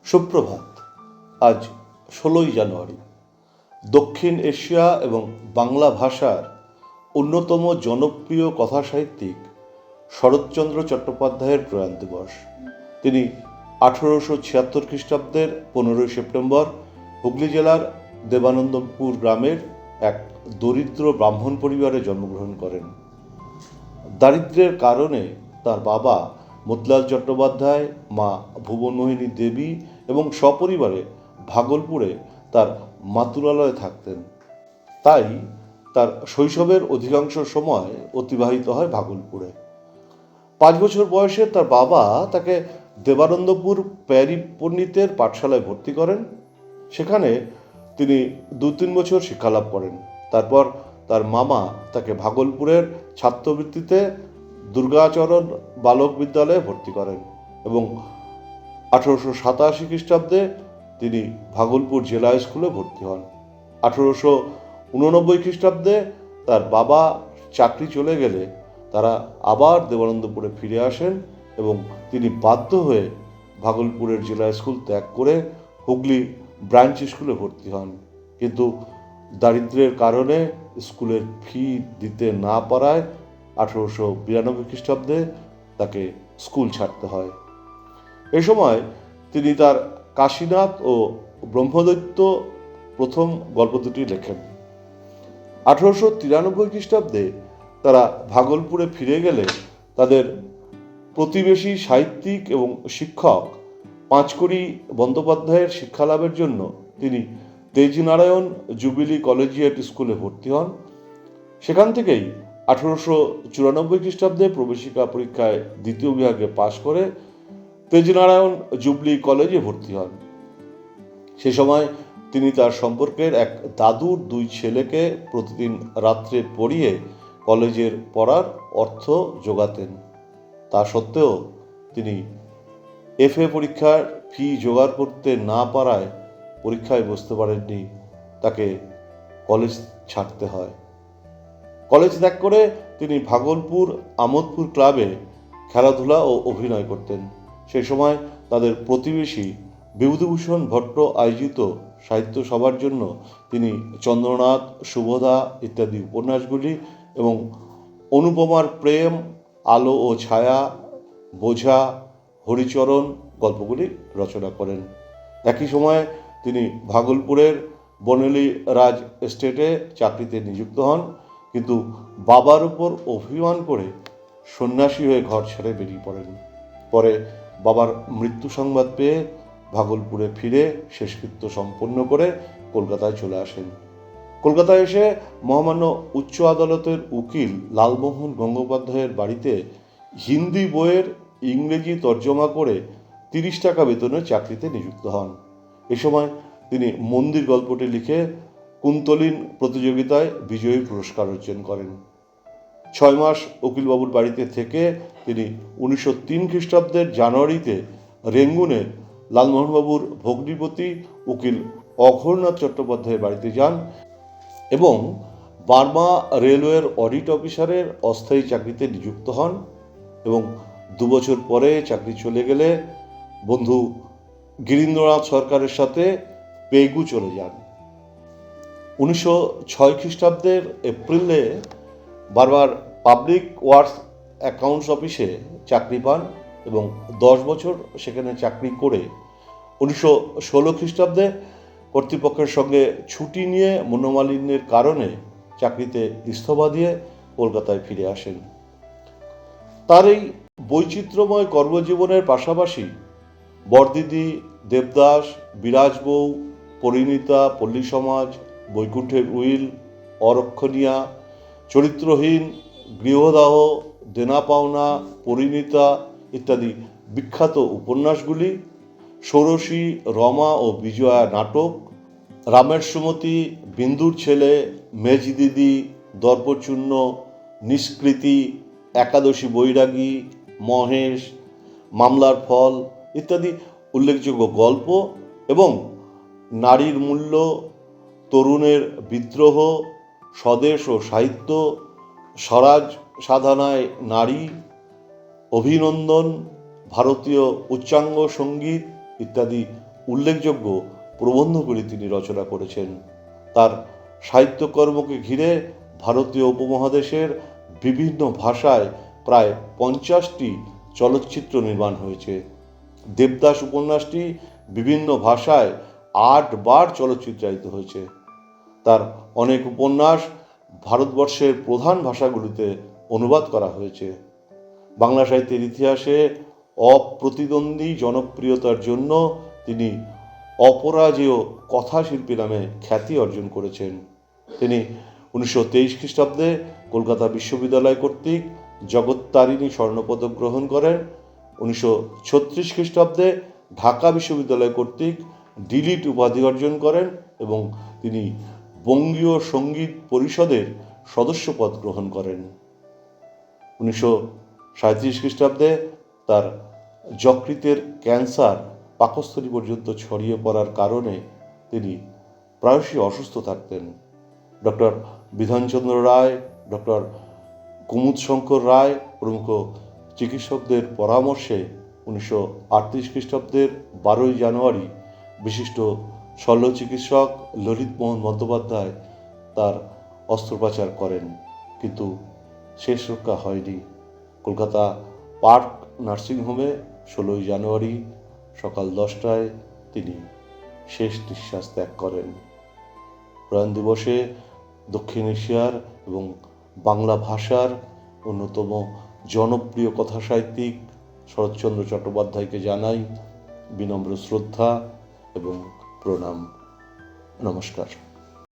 সুপ্রভাত। আজ 16ই জানুয়ারি। দক্ষিণ এশিয়া এবং বাংলা ভাষার অন্যতম জনপ্রিয় কথাসাহিত্যিক শরৎচন্দ্র চট্টোপাধ্যায়ের প্রয়াণ দিবস। তিনি 1876 খ্রিস্টাব্দের 15ই সেপ্টেম্বর হুগলি জেলার দেবানন্দপুর গ্রামের এক দরিদ্র ব্রাহ্মণ পরিবারে জন্মগ্রহণ করেন। দারিদ্র্যের কারণে তার বাবা মতিলাল চট্টোপাধ্যায়, মা ভুবনমোহিনী দেবী এবং সপরিবারে ভাগলপুরে তার মাতুলালয়ে থাকতেন। তাই তার শৈশবের অধিকাংশ সময় অতিবাহিত হয় ভাগলপুরে। 5 বছর বয়সে তার বাবা তাকে দেবানন্দপুর প্যারি পণ্ডিতের পাঠশালায় ভর্তি করেন। সেখানে তিনি 2-3 বছর শিক্ষালাভ করেন। তারপর তার মামা তাকে ভাগলপুরের ছাত্রবৃত্তিতে দুর্গাচরণ বালক বিদ্যালয়ে ভর্তি করেন এবং 1887 খ্রিস্টাব্দে তিনি ভাগলপুর জেলা স্কুলে ভর্তি হন। 1889 খ্রিস্টাব্দে তার বাবা চাকরি চলে গেলে তারা আবার দেবানন্দপুরে ফিরে আসেন এবং তিনি বাধ্য হয়ে ভাগলপুরের জেলা স্কুল ত্যাগ করে হুগলি ব্রাঞ্চ স্কুলে ভর্তি হন। কিন্তু দারিদ্র্যের কারণে স্কুলের ফি দিতে না পারায় 1892 খ্রিস্টাব্দে তাকে স্কুল ছাড়তে হয়। এ সময় তিনি তার কাশীনাথ ও ব্রহ্মদৈত্য প্রথম গল্প দুটি লেখেন। 1893 খ্রিস্টাব্দে তারা ভাগলপুরে ফিরে গেলে তাদের প্রতিবেশী সাহিত্যিক এবং শিক্ষক পাঁচকড়ি বন্দ্যোপাধ্যায়ের শিক্ষালাভের জন্য তিনি তেজনারায়ণ জুবিলি কলেজিয়েট স্কুলে ভর্তি হন। সেখান থেকেই 1894 খ্রিস্টাব্দে প্রবেশিকা পরীক্ষায় দ্বিতীয় বিভাগে পাশ করে তেজনারায়ণ জুবলি কলেজে ভর্তি হন। সে সময় তিনি তার সম্পর্কের এক দাদুর 2 ছেলেকে প্রতিদিন রাত্রে পড়িয়ে কলেজের পড়ার অর্থ জোগাতেন। তা সত্ত্বেও তিনি এফএ পরীক্ষার ফি জোগাড় করতে না পারায় পরীক্ষায় বসতে পারেননি। তাকে কলেজ ছাড়তে হয়। কলেজ ত্যাগ করে তিনি ভাগলপুর আমোদপুর ক্লাবে খেলাধুলা ও অভিনয় করতেন। সেই সময় তাদের প্রতিবেশী বিভূতিভূষণ ভট্ট আয়োজিত সাহিত্য সভার জন্য তিনি চন্দ্রনাথ, সুবোধা ইত্যাদি উপন্যাসগুলি এবং অনুপমার প্রেম, আলো ও ছায়া, বোঝা, হরিচরণ গল্পগুলি রচনা করেন। একই সময়ে তিনি ভাগলপুরের বনেলি রাজ এস্টেটে চাকরিতে নিযুক্ত হন, কিন্তু বাবার উপর অভিমান করে সন্ন্যাসী হয়ে ঘর ছেড়ে বেরিয়ে পড়েন। পরে বাবার মৃত্যু সংবাদ পেয়ে ভাগলপুরে ফিরে শেষকৃত্য সম্পন্ন করে কলকাতায় চলে আসেন। কলকাতায় এসে মহামান্য উচ্চ আদালতের উকিল লালমোহন গঙ্গোপাধ্যায়ের বাড়িতে হিন্দি বইয়ের ইংরেজি তর্জমা করে 30 টাকা বেতনে চাকরিতে নিযুক্ত হন। এ সময় তিনি মন্দির গল্পটি লিখে কুন্তলীন প্রতিযোগিতায় বিজয়ী পুরস্কার অর্জন করেন। 6 মাস উকিলবাবুর বাড়িতে থেকে তিনি 1903 খ্রিস্টাব্দের জানুয়ারিতে রেঙ্গুনে লালমোহনবাবুর ভগ্নিপতি উকিল অঘোরনাথ চট্টোপাধ্যায়ের বাড়িতে যান এবং বার্মা রেলওয়ের অডিট অফিসারের অস্থায়ী চাকরিতে নিযুক্ত হন এবং 2 বছর পরে চাকরি চলে গেলে বন্ধু গিরীন্দ্রনাথ সরকারের সাথে পেগু চলে যান। 1906 খ্রিস্টাব্দের এপ্রিলে বারবার পাবলিক ওয়ার্কস অ্যাকাউন্টস অফিসে চাকরি পান এবং 10 বছর সেখানে চাকরি করে 1916 খ্রিস্টাব্দে কর্তৃপক্ষের সঙ্গে ছুটি নিয়ে মনোমালিন্যের কারণে চাকরিতে ইস্তফা দিয়ে কলকাতায় ফিরে আসেন। তার এই বৈচিত্র্যময় কর্মজীবনের পাশাপাশি বরদিদি, দেবদাস, বিরাজ বউ, পরিণীতা, পল্লী সমাজ, বৈকুণ্ঠের উইল, অরক্ষণীয়া, চরিত্রহীন, গৃহদাহ, দেনা পাওনা, পরিণীতা ইত্যাদি বিখ্যাত উপন্যাসগুলি, ষোড়শী, রমা ও বিজয়া নাটক, রামের সুমতি, বিন্দুর ছেলে, মেজদিদি, দর্পচূর্ণ, নিষ্কৃতি, একাদশী বৈরাগী, মহেশ, মামলার ফল ইত্যাদি উল্লেখযোগ্য গল্প এবং নারীর মূল্য, তরুণের বিদ্রোহ, স্বদেশ ও সাহিত্য, স্বরাজ সাধনায় নারী, অভিনন্দন, ভারতীয় উচ্চাঙ্গ সঙ্গীত ইত্যাদি উল্লেখযোগ্য প্রবন্ধগুলি তিনি রচনা করেছেন। তার সাহিত্যকর্মকে ঘিরে ভারতীয় উপমহাদেশের বিভিন্ন ভাষায় প্রায় 50টি চলচ্চিত্র নির্মাণ হয়েছে। দেবদাস উপন্যাসটি বিভিন্ন ভাষায় 8 বার চলচ্চিত্রায়িত হয়েছে। তার অনেক উপন্যাস ভারতবর্ষের প্রধান ভাষাগুলিতে অনুবাদ করা হয়েছে। বাংলা সাহিত্যের ইতিহাসে অপ্রতিদ্বন্দ্বী জনপ্রিয়তার জন্য তিনি অপরাজেয় কথাশিল্পী নামে খ্যাতি অর্জন করেছেন। তিনি 1923 খ্রিস্টাব্দে কলকাতা বিশ্ববিদ্যালয় কর্তৃক জগত্তারিণী স্বর্ণপদক গ্রহণ করেন। 1936 খ্রিস্টাব্দে ঢাকা বিশ্ববিদ্যালয় কর্তৃক ডিলিট উপাধি অর্জন করেন এবং তিনি বঙ্গীয় সঙ্গীত পরিষদের সদস্যপদ গ্রহণ করেন। 1937 খ্রিস্টাব্দে তার যকৃতের ক্যান্সার পাকস্থলী পর্যন্ত ছড়িয়ে পড়ার কারণে তিনি প্রায়শই অসুস্থ থাকতেন। ডক্টর বিধানচন্দ্র রায়, ডক্টর কুমুদ শঙ্কর রায় প্রমুখ চিকিৎসকদের পরামর্শে 1938 খ্রিস্টাব্দের 12ই জানুয়ারি বিশিষ্ট শল্য চিকিৎসক ললিত মোহন বন্দ্যোপাধ্যায় তার অস্ত্রোপচার করেন, কিন্তু শেষ রক্ষা হয়নি। কলকাতা পার্ক নার্সিংহোমে 16ই জানুয়ারি সকাল 10টায় তিনি শেষ নিঃশ্বাস ত্যাগ করেন। প্রয়াণ দিবসে দক্ষিণ এশিয়ার এবং বাংলা ভাষার অন্যতম জনপ্রিয় কথাসাহিত্যিক শরৎচন্দ্র চট্টোপাধ্যায়কে জানাই বিনম্র শ্রদ্ধা এবং প্রণাম। নমস্কার।